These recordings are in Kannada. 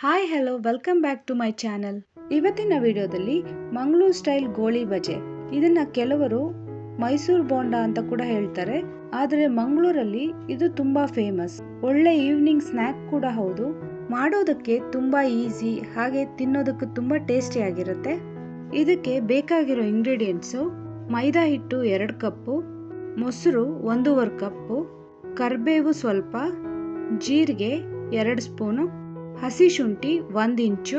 Hi hello welcome back to my channel. ಇವತ್ತಿನ ವಿಡಿಯೋದಲ್ಲಿ ಮಂಗಳೂರು ಸ್ಟೈಲ್ ಗೋಳಿ ಬಜೆ. ಇದನ್ನ ಕೆಲವರು ಮೈಸೂರು ಬೋಂಡ ಅಂತ ಕೂಡ ಹೇಳ್ತಾರೆ, ಆದರೆ ಮಂಗಳೂರಲ್ಲಿ ಇದು ತುಂಬಾ ಫೇಮಸ್. ಒಳ್ಳೆ ಈವ್ನಿಂಗ್ ಸ್ನ್ಯಾಕ್ ಕೂಡ ಹೌದು. ಮಾಡೋದಕ್ಕೆ ತುಂಬಾ ಈಸಿ, ಹಾಗೆ ತಿನ್ನೋದಕ್ಕೆ ತುಂಬಾ ಟೇಸ್ಟಿ ಆಗಿರುತ್ತೆ. ಇದಕ್ಕೆ ಬೇಕಾಗಿರೋ ಇಂಗ್ರೀಡಿಯೆಂಟ್ಸು: ಮೈದಾ ಹಿಟ್ಟು 2 ಕಪ್ಪು, ಮೊಸರು 1.5 ಕಪ್ಪು, ಕರ್ಬೇವು ಸ್ವಲ್ಪ, ಜೀರಿಗೆ 2 ಸ್ಪೂನು, ಹಸಿ ಶುಂಠಿ 1 ಇಂಚು,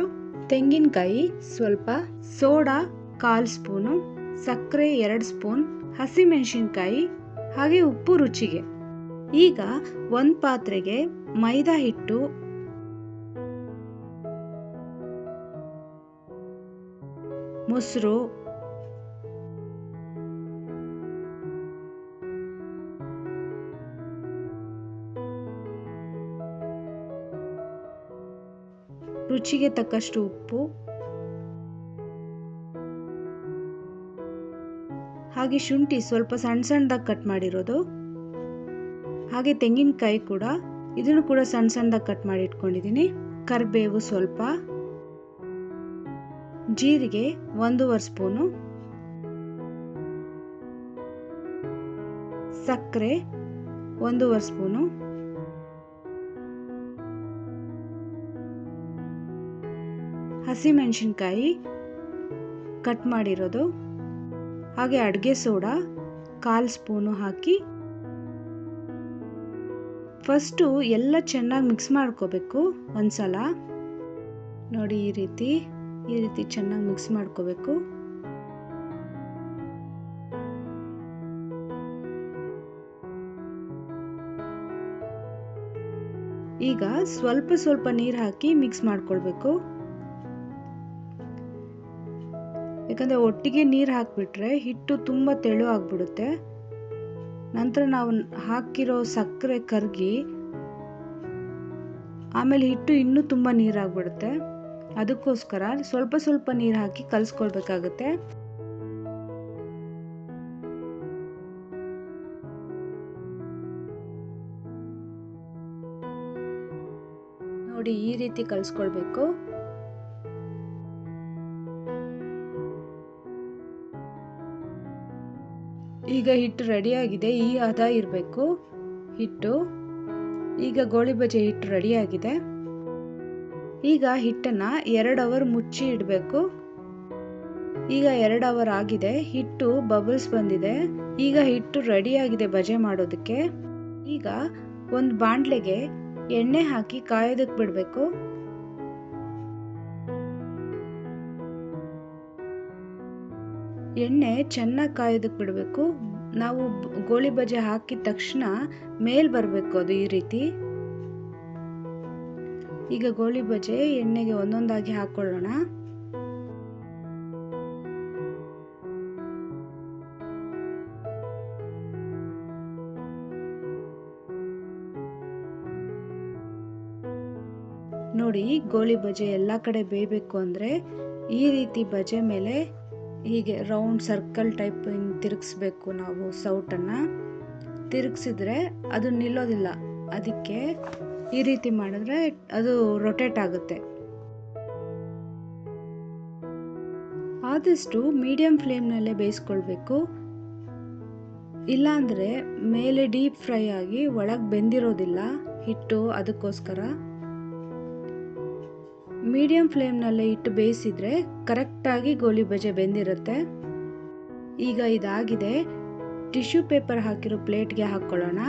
ತೆಂಗಿನಕಾಯಿ ಸ್ವಲ್ಪ, ಸೋಡಾ 1/4 ಸ್ಪೂನು, ಸಕ್ಕರೆ 2 ಸ್ಪೂನ್, ಹಸಿಮೆಣಸಿನಕಾಯಿ, ಹಾಗೆ ಉಪ್ಪು ರುಚಿಗೆ. ಈಗ ಒಂದು ಪಾತ್ರೆಗೆ ಮೈದಾ ಹಿಟ್ಟು, ಮೊಸರು, ರುಚಿಗೆ ತಕ್ಕಷ್ಟು ಉಪ್ಪು, ಹಾಗೆ ಶುಂಠಿ ಸ್ವಲ್ಪ ಸಣ್ಣ ಸಣ್ಣದಾಗಿ ಕಟ್ ಮಾಡಿರೋದು, ಹಾಗೆ ತೆಂಗಿನಕಾಯಿ ಕೂಡ, ಇದನ್ನು ಕೂಡ ಸಣ್ಣ ಸಣ್ಣದಾಗಿ ಕಟ್ ಮಾಡಿ ಇಟ್ಕೊಂಡಿದ್ದೀನಿ. ಕರಿಬೇವು ಸ್ವಲ್ಪ, ಜೀರಿಗೆ 1.5 ಸ್ಪೂನು, ಸಕ್ಕರೆ 1.5 ಸ್ಪೂನು, ಹಸಿಮೆಣಸಿನಕಾಯಿ ಕಟ್ ಮಾಡಿರೋದು, ಹಾಗೆ ಅಡುಗೆ ಸೋಡಾ 1/4 ಸ್ಪೂನು ಹಾಕಿ ಫಸ್ಟು ಎಲ್ಲ ಚೆನ್ನಾಗಿ ಮಿಕ್ಸ್ ಮಾಡ್ಕೋಬೇಕು. ಒಂದ್ಸಲ ನೋಡಿ, ಈ ರೀತಿ ಚೆನ್ನಾಗಿ ಮಿಕ್ಸ್ ಮಾಡ್ಕೋಬೇಕು. ಈಗ ಸ್ವಲ್ಪ ಸ್ವಲ್ಪ ನೀರು ಹಾಕಿ ಮಿಕ್ಸ್ ಮಾಡ್ಕೊಳ್ಬೇಕು. ಯಾಕಂದರೆ ಒಟ್ಟಿಗೆ ನೀರು ಹಾಕಿಬಿಟ್ರೆ ಹಿಟ್ಟು ತುಂಬ ತೆಳು ಆಗಿಬಿಡುತ್ತೆ. ನಂತರ ನಾವು ಹಾಕಿರೋ ಸಕ್ಕರೆ ಕರಗಿ ಆಮೇಲೆ ಹಿಟ್ಟು ಇನ್ನೂ ತುಂಬ ನೀರಾಗ್ಬಿಡುತ್ತೆ. ಅದಕ್ಕೋಸ್ಕರ ಸ್ವಲ್ಪ ಸ್ವಲ್ಪ ನೀರು ಹಾಕಿ ಕಲಿಸ್ಕೊಳ್ಬೇಕಾಗುತ್ತೆ. ನೋಡಿ, ಈ ರೀತಿ ಕಲಿಸ್ಕೊಳ್ಬೇಕು. ಈಗ ಹಿಟ್ಟು ರೆಡಿಯಾಗಿದೆ. ಈ ಹದ ಇರಬೇಕು ಹಿಟ್ಟು. ಈಗ ಗೋಳಿ ಬಜೆ ಹಿಟ್ಟು ರೆಡಿಯಾಗಿದೆ. ಈಗ ಹಿಟ್ಟನ್ನು 2 ಅವರ್ ಮುಚ್ಚಿ ಇಡಬೇಕು. ಈಗ 2 ಅವರ್ ಆಗಿದೆ. ಹಿಟ್ಟು ಬಬಲ್ಸ್ ಬಂದಿದೆ. ಈಗ ಹಿಟ್ಟು ರೆಡಿಯಾಗಿದೆ ಬಜೆ ಮಾಡೋದಕ್ಕೆ. ಈಗ ಒಂದು ಬಾಣಲೆಗೆ ಎಣ್ಣೆ ಹಾಕಿ ಕಾಯೋದಕ್ಕೆ ಬಿಡಬೇಕು. ಎಣ್ಣೆ ಚೆನ್ನಾಗಿ ಕಾಯೋದಕ್ಕೆ ಬಿಡಬೇಕು. ನಾವು ಗೋಳಿ ಬಜೆ ಹಾಕಿದ ತಕ್ಷಣ ಮೇಲ್ ಬರಬೇಕು ಅದು, ಈ ರೀತಿ. ಈಗ ಗೋಳಿ ಬಜೆ ಎಣ್ಣೆಗೆ ಒಂದೊಂದಾಗಿ ಹಾಕೊಳ್ಳೋಣ. ನೋಡಿ, ಗೋಳಿ ಬಜೆ ಎಲ್ಲ ಕಡೆ ಬೇಯಬೇಕು ಅಂದರೆ ಈ ರೀತಿ ಬಜೆ ಮೇಲೆ ಹೀಗೆ ರೌಂಡ್ ಸರ್ಕಲ್ ಟೈಪ್ ತಿರುಗಿಸ್ಬೇಕು. ನಾವು ಸೌಟನ್ನು ತಿರುಗಿಸಿದ್ರೆ ಅದು ನಿಲ್ಲೋದಿಲ್ಲ. ಅದಕ್ಕೆ ಈ ರೀತಿ ಮಾಡಿದ್ರೆ ಅದು ರೊಟೇಟ್ ಆಗುತ್ತೆ. ಆದಷ್ಟು ಮೀಡಿಯಂ ಫ್ಲೇಮ್ನಲ್ಲೇ ಬೇಯಿಸ್ಕೊಳ್ಬೇಕು. ಇಲ್ಲಾಂದರೆ ಮೇಲೆ ಡೀಪ್ ಫ್ರೈ ಆಗಿ ಒಳಗೆ ಬೆಂದಿರೋದಿಲ್ಲ ಹಿಟ್ಟು. ಅದಕ್ಕೋಸ್ಕರ ಮೀಡಿಯಂ ಫ್ಲೇಮ್ನಲ್ಲೇ ಇಟ್ಟು ಬೇಯಿಸಿದ್ರೆ ಕರೆಕ್ಟಾಗಿ ಗೋಳಿ ಬಜೆ ಬೆಂದಿರುತ್ತೆ. ಈಗ ಇದಾಗಿದೆ. ಟಿಶ್ಯೂ ಪೇಪರ್ ಹಾಕಿರೋ ಪ್ಲೇಟ್ಗೆ ಹಾಕ್ಕೊಳ್ಳೋಣ.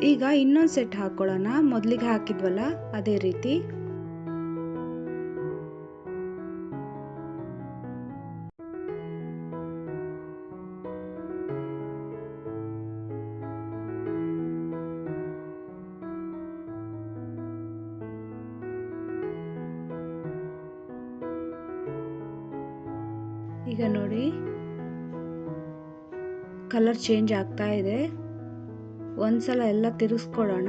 ಈಗ ಇನ್ನೊಂದು ಸೆಟ್ ಹಾಕೊಳ್ಳೋಣ. ಮೊದಲಿಗೆ ಹಾಕಿದ್ವಲ್ಲ ಅದೇ ರೀತಿ. ಈಗ ನೋಡಿ ಕಲರ್ ಚೇಂಜ್ ಆಗ್ತಾ ಇದೆ. ಒಂದ್ಸಲ ಎಲ್ಲ ತಿರುಗಿಸ್ಕೊಳ್ಳೋಣ.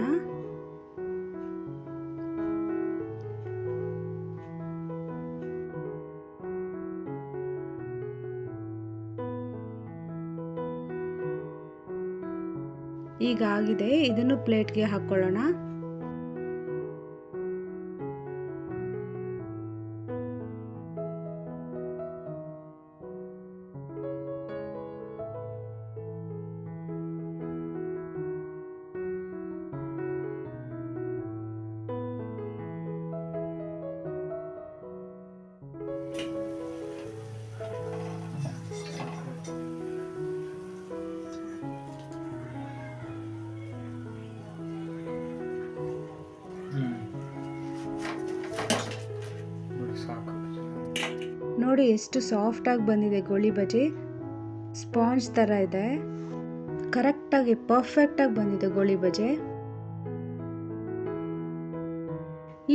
ಈಗ ಆಗಿದೆ, ಇದನ್ನು ಪ್ಲೇಟ್ಗೆ ಹಾಕೊಳ್ಳೋಣ. ನೋಡಿ ಎಷ್ಟು ಸಾಫ್ಟ್ ಆಗಿ ಬಂದಿದೆ ಗೋಳಿ ಬಜೆ. ಸ್ಪಾಂಜ್ ತರ ಇದೆ. ಕರೆಕ್ಟಾಗಿ ಪರ್ಫೆಕ್ಟಾಗಿ ಬಂದಿದೆ ಗೋಳಿ ಬಜೆ.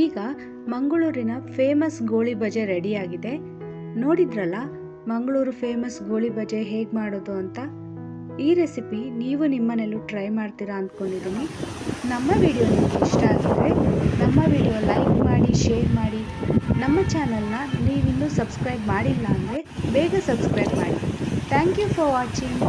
ಈಗ ಮಂಗಳೂರಿನ ಫೇಮಸ್ ಗೋಳಿ ಬಜೆ ರೆಡಿ ಆಗಿದೆ. ನೋಡಿದ್ರಲ್ಲ ಮಂಗಳೂರು ಫೇಮಸ್ ಗೋಳಿ ಬಜೆ ಹೇಗೆ ಮಾಡೋದು ಅಂತ. ಈ ರೆಸಿಪಿ ನೀವು ನಿಮ್ಮನೆಲ್ಲೂ ಟ್ರೈ ಮಾಡ್ತೀರಾ ಅಂದ್ಕೊಂಡಿದ್ದೀನಿ. ನಮ್ಮ ವಿಡಿಯೋ ನಿಮಗೆ ಇಷ್ಟ ಆಗಿದ್ರೆ ನಮ್ಮ ವಿಡಿಯೋ ಲೈಕ್ ಮಾಡಿ, ಶೇರ್ ಮಾಡಿ. ನಮ್ಮ ಚಾನಲ್ನ ನೀವಿನ್ನೂ ಸಬ್ಸ್ಕ್ರೈಬ್ ಮಾಡಿಲ್ಲ ಅಂದರೆ ಬೇಗ ಸಬ್ಸ್ಕ್ರೈಬ್ ಮಾಡಿ. Thank you for watching.